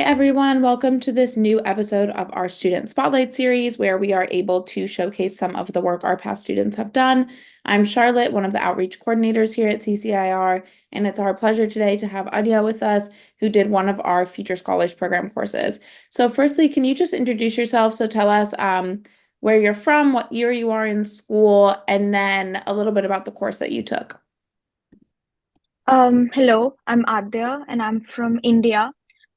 everyone. Welcome to this new episode of our Student Spotlight series where we are able to showcase some of the work our past students have done. I'm Charlotte, one of the outreach coordinators here at CCIR, and it's our pleasure today to have Aadya with us, who did one of our Future Scholars Program courses. So firstly, can you just introduce yourself? So tell us where you're from, what year you are in school, and then a little bit about the course that you took. Hello, I'm Aadya and I'm from India.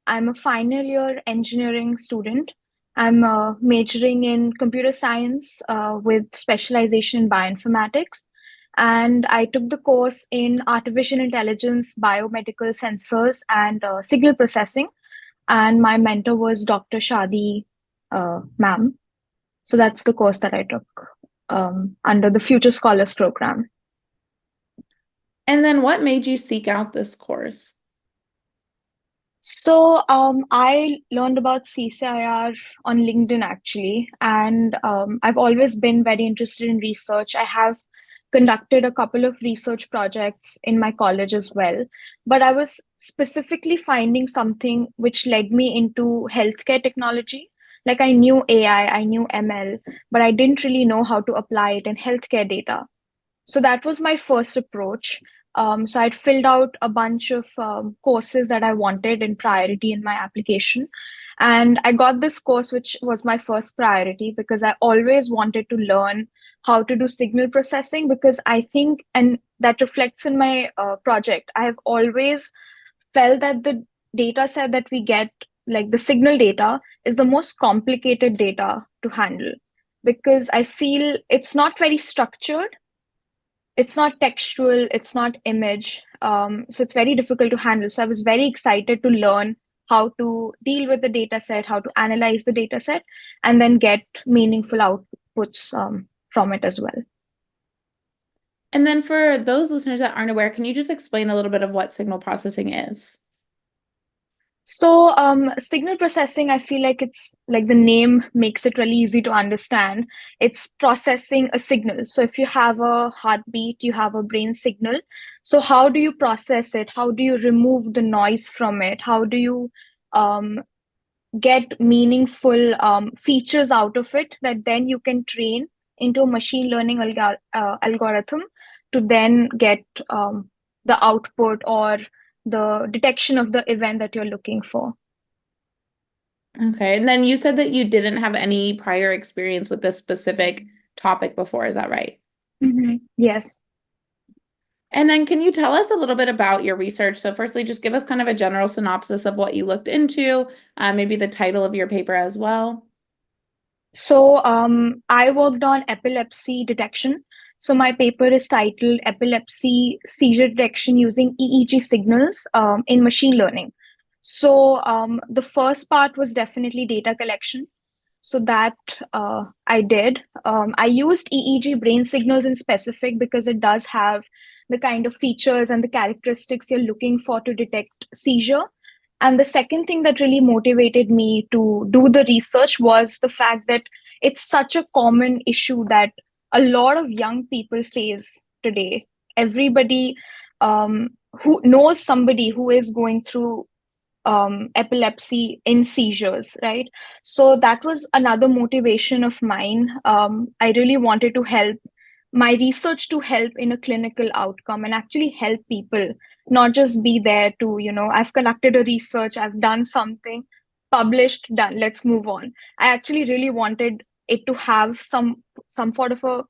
I'm a final year engineering student. I'm majoring in computer science with specialization in bioinformatics. And I took the course in artificial intelligence, biomedical sensors, and signal processing. And my mentor was Dr. Shadi ma'am. So that's the course that I took under the Future Scholars Program. And then what made you seek out this course? So I learned about CCIR on LinkedIn actually, and I've always been very interested in research. I have conducted a couple of research projects in my college as well, but I was specifically finding something which led me into healthcare technology. Like I knew AI, I knew ML, but I didn't really know how to apply it in healthcare data. So that was my first approach. So I'd filled out a bunch of courses that I wanted in priority in my application. And I got this course, which was my first priority because I always wanted to learn how to do signal processing because I think, and that reflects in my project, I have always felt that the data set that we get, like the signal data, is the most complicated data to handle because I feel it's not very structured, it's not textual, it's not image. So it's very difficult to handle. So I was very excited to learn how to deal with the data set, how to analyze the data set, and then get meaningful outputs from it as well. And then for those listeners that aren't aware, can you just explain a little bit of what signal processing is? So, signal processing, I feel like it's like the name makes it really easy to understand. It's processing a signal. So, if you have a heartbeat, you have a brain signal. So, how do you process it? How do you remove the noise from it? How do you um, get meaningful features out of it that then you can train into a machine learning algorithm to then get the output or the detection of the event that you're looking for. Okay. And then you said that you didn't have any prior experience with this specific topic before. Is that right? Yes. And then can you tell us a little bit about your research? So firstly, just give us kind of a general synopsis of what you looked into, maybe the title of your paper as well. So I worked on epilepsy detection. So my paper is titled Epilepsy Seizure Detection Using EEG Signals in Machine Learning. So the first part was definitely data collection. So that I did. I used EEG brain signals in specific because it does have the kind of features and the characteristics you're looking for to detect seizure. And the second thing that really motivated me to do the research was the fact that it's such a common issue that a lot of young people face today. Everybody who knows somebody who is going through epilepsy in seizures, right? So that was another motivation of mine. I really wanted to help my research to help in a clinical outcome and actually help people, not just be there to, I've conducted a research, I've done something, published, done, let's move on. I actually really wanted it to have some sort of a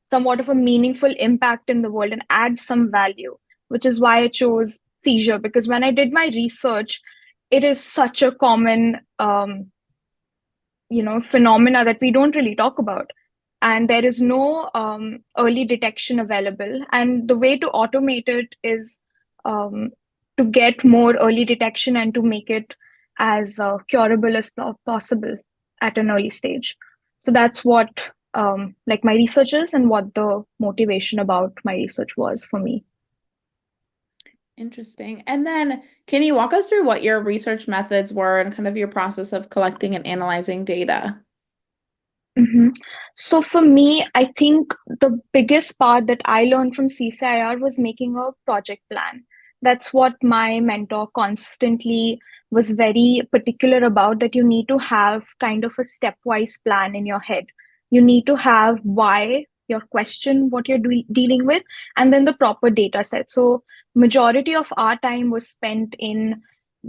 somewhat of a meaningful impact in the world and add some value, which is why I chose seizure, because when I did my research, it is such a common phenomena that we don't really talk about, and there is no early detection available, and the way to automate it is um, to get more early detection and to make it as curable as possible at an early stage. So that's what like my research is and what the motivation about my research was for me. Interesting. And then can you walk us through what your research methods were and kind of your process of collecting and analyzing data? hmm So for me, I think the biggest part that I learned from CCIR was making a project plan. That's what my mentor constantly was very particular about, that you need to have kind of a stepwise plan in your head. You need to have why, your question, what you're dealing with, and then the proper data set. So majority of our time was spent in,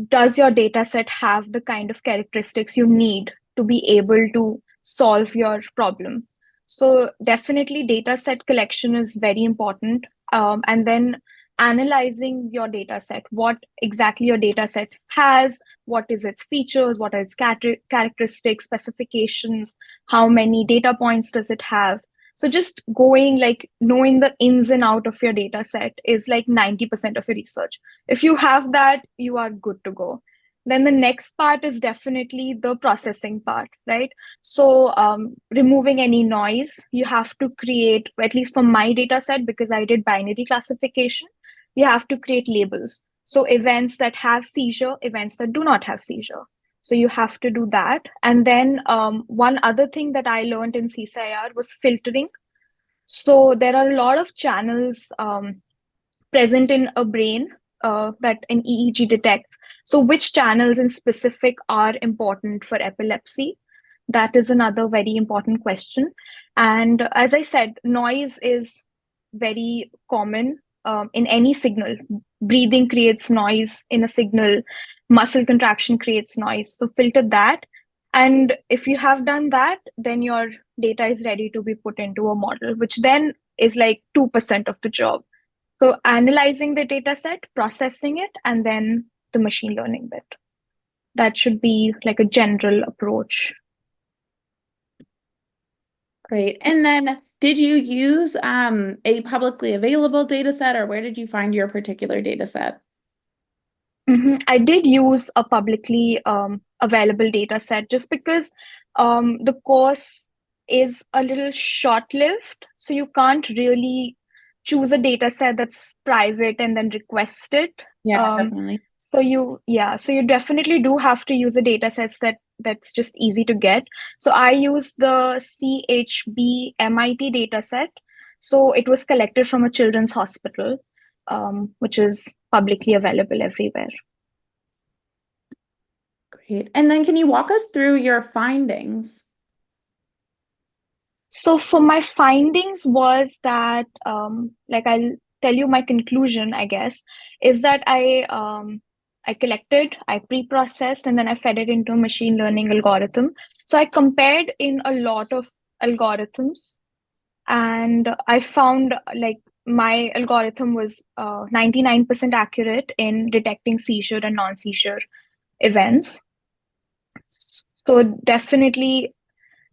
does your data set have the kind of characteristics you need to be able to solve your problem? So definitely data set collection is very important. And then analyzing your data set, what exactly your data set has, what is its features, what are its characteristics, specifications, how many data points does it have. So just going, like, knowing the ins and out of your data set is like 90% of your research. If you have that, you are good to go. Then the next part is definitely the processing part, right? So removing any noise, you have to create, at least for my data set, because I did binary classification, you have to create labels. So events that have seizure, events that do not have seizure. So you have to do that. And then one other thing that I learned in CCIR was filtering. So there are a lot of channels present in a brain that an EEG detects. So which channels in specific are important for epilepsy? That is another very important question. And as I said, noise is very common in any signal. Breathing creates noise in a signal, muscle contraction creates noise. So filter that. And if you have done that, then your data is ready to be put into a model, which then is like 2% of the job. So analyzing the data set, processing it, and then the machine learning bit. That should be like a general approach. Great. And then did you use a publicly available data set, or where did you find your particular data set? I did use a publicly available data set just because the course is a little short-lived, so you can't really choose a data set that's private and then request it. Yeah, definitely. So you definitely do have to use a data sets that's just easy to get. So I used the CHB MIT data set. So it was collected from a children's hospital, which is publicly available everywhere. Great. And then can you walk us through your findings? So for my findings was that, like, I'll tell you my conclusion, I guess, is that I collected, I pre-processed, and then I fed it into a machine learning algorithm. So I compared in a lot of algorithms, and I found like my algorithm was 99% accurate in detecting seizure and non-seizure events. So definitely,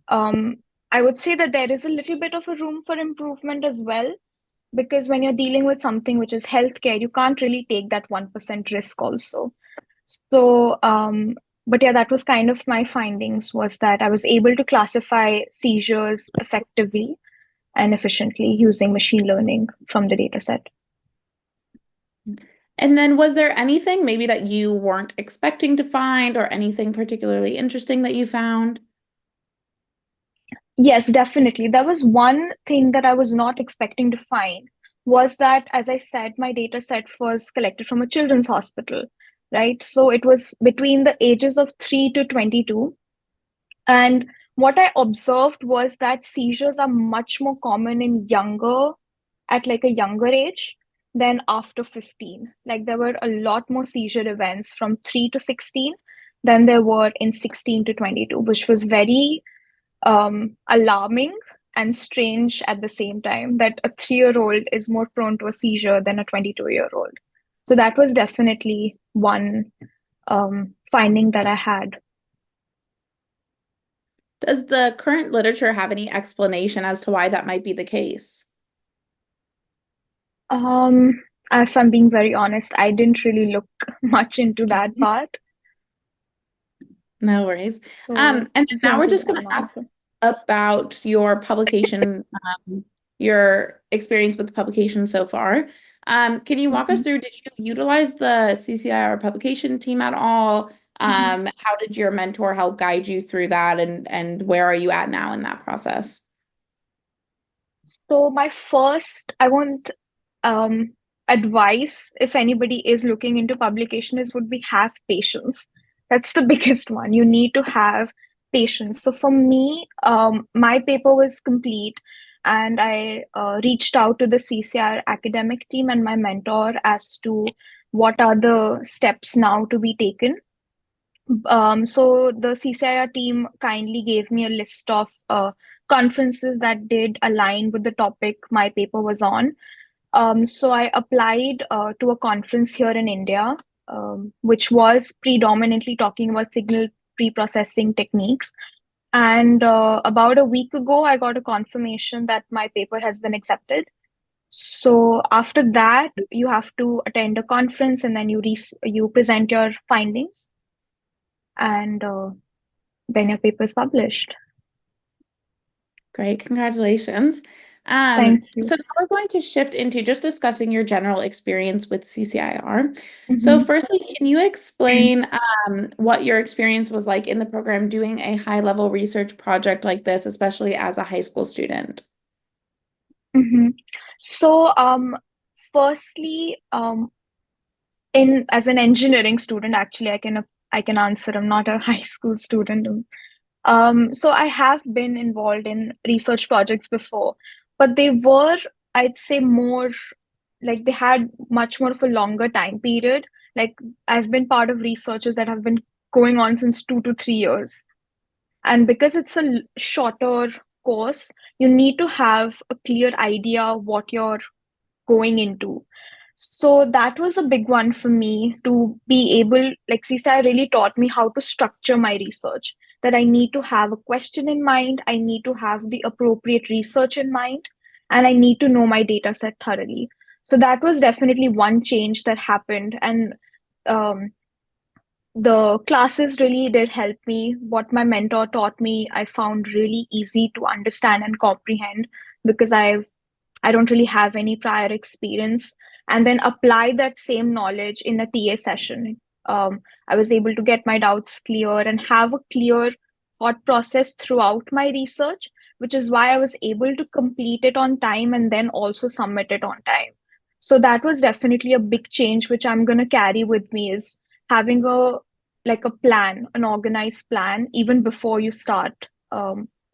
um, I would say that there is a little bit of a room for improvement as well, because when you're dealing with something which is healthcare, you can't really take that 1% risk also. So, but yeah, that was kind of my findings, was that I was able to classify seizures effectively and efficiently using machine learning from the data set. And then was there anything maybe that you weren't expecting to find, or anything particularly interesting that you found? Yes, definitely. There was one thing that I was not expecting to find, was that, as I said, my data set was collected from a children's hospital, right? So it was between the ages of 3 to 22. And what I observed was that seizures are much more common at like a younger age than after 15. Like there were a lot more seizure events from 3 to 16 than there were in 16 to 22, which was very alarming and strange at the same time, that a 3-year-old is more prone to a seizure than a 22-year-old. So that was definitely one finding that I had. Does the current literature have any explanation as to why that might be the case? Um, if I'm being very honest, I didn't really look much into that part. No worries. So And I now can't we're give just that going an to ask answer. about your publication, your experience with the publication so far. Can you walk us Mhm. through, did you utilize the CCIR publication team at all? Mhm. How did your mentor help guide you through that, and where are you at now in that process? So my first, um, advice, if anybody is looking into publication, is would be have patience. That's the biggest one. You need to have patience. So for me, my paper was complete, and I reached out to the CCIR academic team and my mentor as to what are the steps now to be taken. So the CCIR team kindly gave me a list of conferences that did align with the topic my paper was on. So I applied to a conference here in India, which was predominantly talking about signal pre-processing techniques. And about a week ago, I got a confirmation that my paper has been accepted. So after that, you have to attend a conference and then you present your findings, and then your paper is published. Great, congratulations. Thank you. So now we're going to shift into just discussing your general experience with CCIR. So Mhm. firstly, can you explain what your experience was like in the program doing a high-level research project like this, especially as a high school student? Mhm. So, firstly, in as an engineering student, actually, I can answer. I'm not a high school student. So I have been involved in research projects before, but they were, I'd say, more like they had much more of a longer time period. Like I've been part of researches that have been going on since 2 to 3 years. And because it's a shorter course, you need to have a clear idea what you're going into. So that was a big one for me to be able, like CSI really taught me how to structure my research. That I need to have a question in mind, I need to have the appropriate research in mind, and I need to know my data set thoroughly. So that was definitely one change that happened. And um, the classes really did help me. What my mentor taught me, I found really easy to understand and comprehend because I don't really have any prior experience, and then apply that same knowledge in a TA session. I was able to get my doubts clear and have a clear thought process throughout my research, which is why I was able to complete it on time and then also submit it on time. So that was definitely a big change, which I'm going to carry with me, is having a plan, an organized plan, even before you start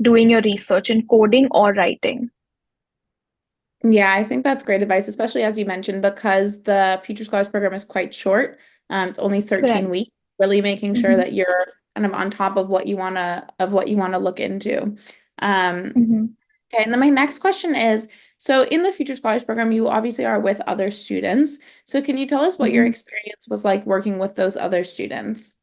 doing your research in coding or writing. Yeah, I think that's great advice, especially as you mentioned, because the Future Scholars Program is quite short. It's only 13 Correct. weeks, really making sure Hmm. that you're kind of on top of what you want to look into. Um, Hmm. okay, and then my next question is, so in the Future Scholars Program, you obviously are with other students. So can you tell us what your Hmm. experience was like working with those other students?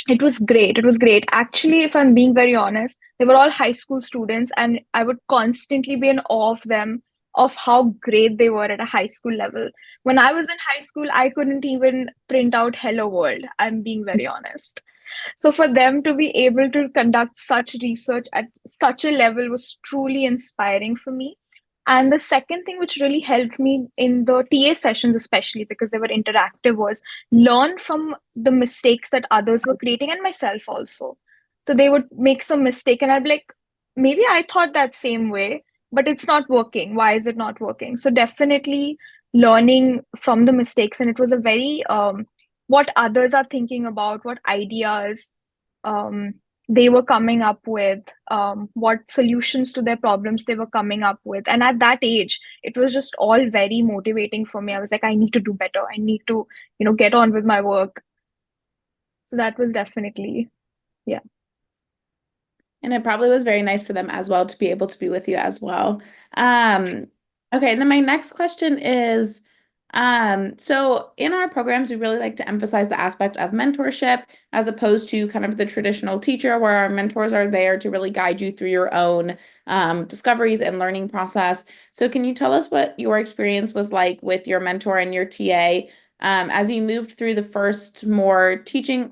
It was great. It was great. Actually, if I'm being very honest, they were all high school students, and I would constantly be in awe of them, of how great they were at a high school level. When I was in high school, I couldn't even print out Hello World. I'm being very honest. So for them to be able to conduct such research at such a level was truly inspiring for me. And the second thing which really helped me in the TA sessions, especially because they were interactive, was learn from the mistakes that others were creating and myself also. So they would make some mistake and I'd be like, maybe I thought that same way, but it's not working. Why is it not working? So definitely learning from the mistakes. And it was a very what others are thinking about, what ideas um, they were coming up with, what solutions to their problems they were coming up with. And at that age, it was just all very motivating for me. I was like, I need to do better. I need to, get on with my work. So that was definitely, yeah. And it probably was very nice for them as well to be able to be with you as well. Um, okay, and then my next question is, so in our programs, we really like to emphasize the aspect of mentorship as opposed to kind of the traditional teacher, where our mentors are there to really guide you through your own discoveries and learning process. So can you tell us what your experience was like with your mentor and your TA as you moved through the first more teaching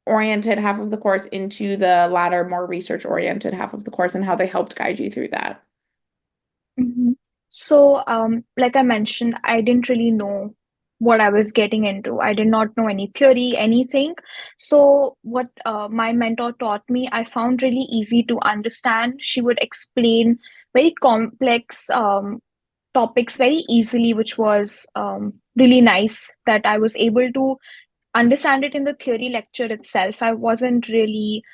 oriented half of the course into the latter, more research oriented half of the course and how they helped guide you through that? Mhm. So, like I mentioned, I didn't really know what I was getting into. I did not know any theory, anything. So, what my mentor taught me, I found really easy to understand. She would explain very complex topics very easily, which was really nice that I was able to understand it in the theory lecture itself. I didn't really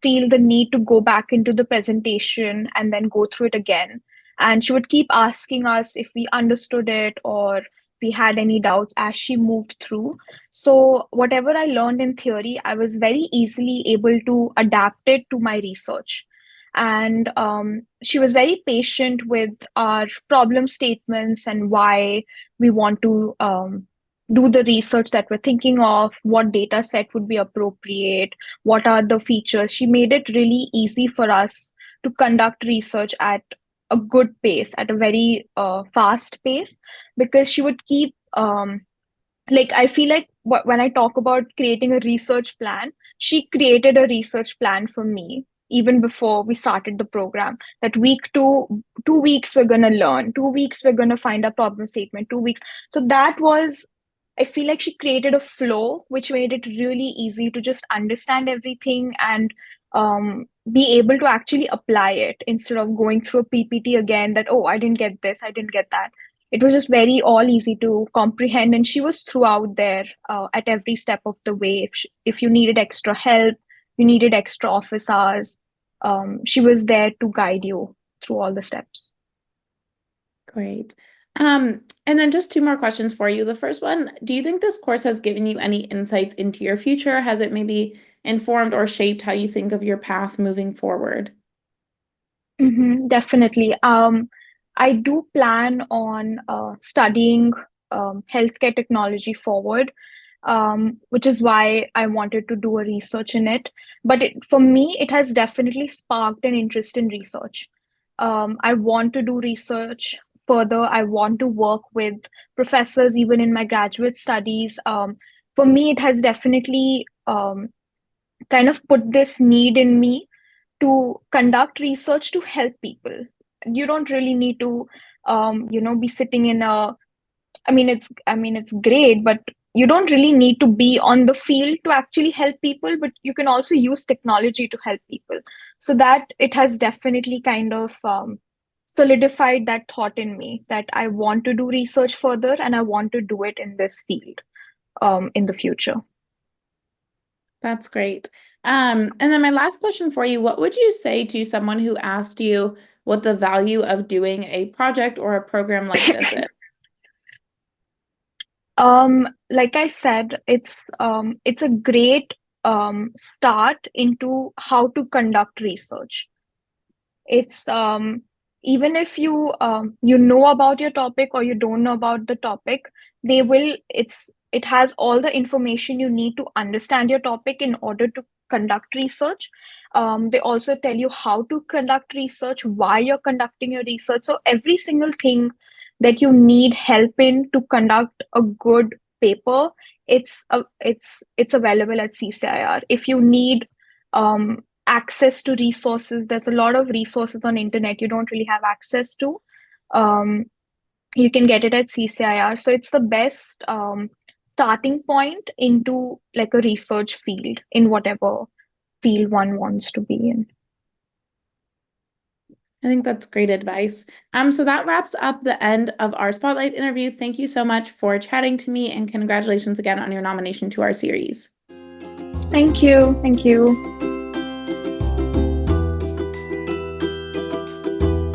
feel the need to go back into the presentation and then go through it again. And she would keep asking us if we understood it or we had any doubts as she moved through. So whatever I learned in theory, I was very easily able to adapt it to my research. And she was very patient with our problem statements and why we want to do the research that we're thinking of, what data set would be appropriate, what are the features. She made it really easy for us to conduct research at a good pace, at a very fast pace, because she would keep, like, I feel like when I talk about creating a research plan, she created a research plan for me even before we started the program. That week 2 weeks we're going to learn, 2 weeks we're going to find a problem statement, 2 weeks. So that was, I feel like she created a flow which made it really easy to just understand everything and be able to actually apply it instead of going through a PPT again that, oh, I didn't get this, I didn't get that. It was just very all easy to comprehend. And she was throughout there at every step of the way. If you needed extra help, you needed extra office hours, she was there to guide you through all the steps. Great. And then just two more questions for you. The first one, do you think this course has given you any insights into your future? Has it maybe informed or shaped how you think of your path moving forward? Definitely. I do plan on studying healthcare technology forward, which is why I wanted to do a research in it. But for me, it has definitely sparked an interest in research. I want to do research further. I want to work with professors even in my graduate studies. For me, it has definitely kind of put this need in me to conduct research to help people. You don't really need to, be sitting in a. I mean, it's great, but you don't really need to be on the field to actually help people. But you can also use technology to help people. So that it has definitely kind of solidified that thought in me that I want to do research further and I want to do it in this field in the future. That's great. And then my last question for you, what would you say to someone who asked you what the value of doing a project or a program like this is? Like I said, it's a great start into how to conduct research. It's even if you know about your topic or you don't know about the topic, it has all the information you need to understand your topic in order to conduct research. They also tell you how to conduct research, why you're conducting your research. So every single thing that you need help in to conduct a good paper, it's available at CCIR. If you need access to resources, there's a lot of resources on internet you don't really have access to. Um, you can get it at CCIR. So it's the best starting point into like a research field in whatever field one wants to be in. I think that's great advice. So that wraps up the end of our Spotlight interview. Thank you so much for chatting to me and congratulations again on your nomination to our series. Thank you. Thank you.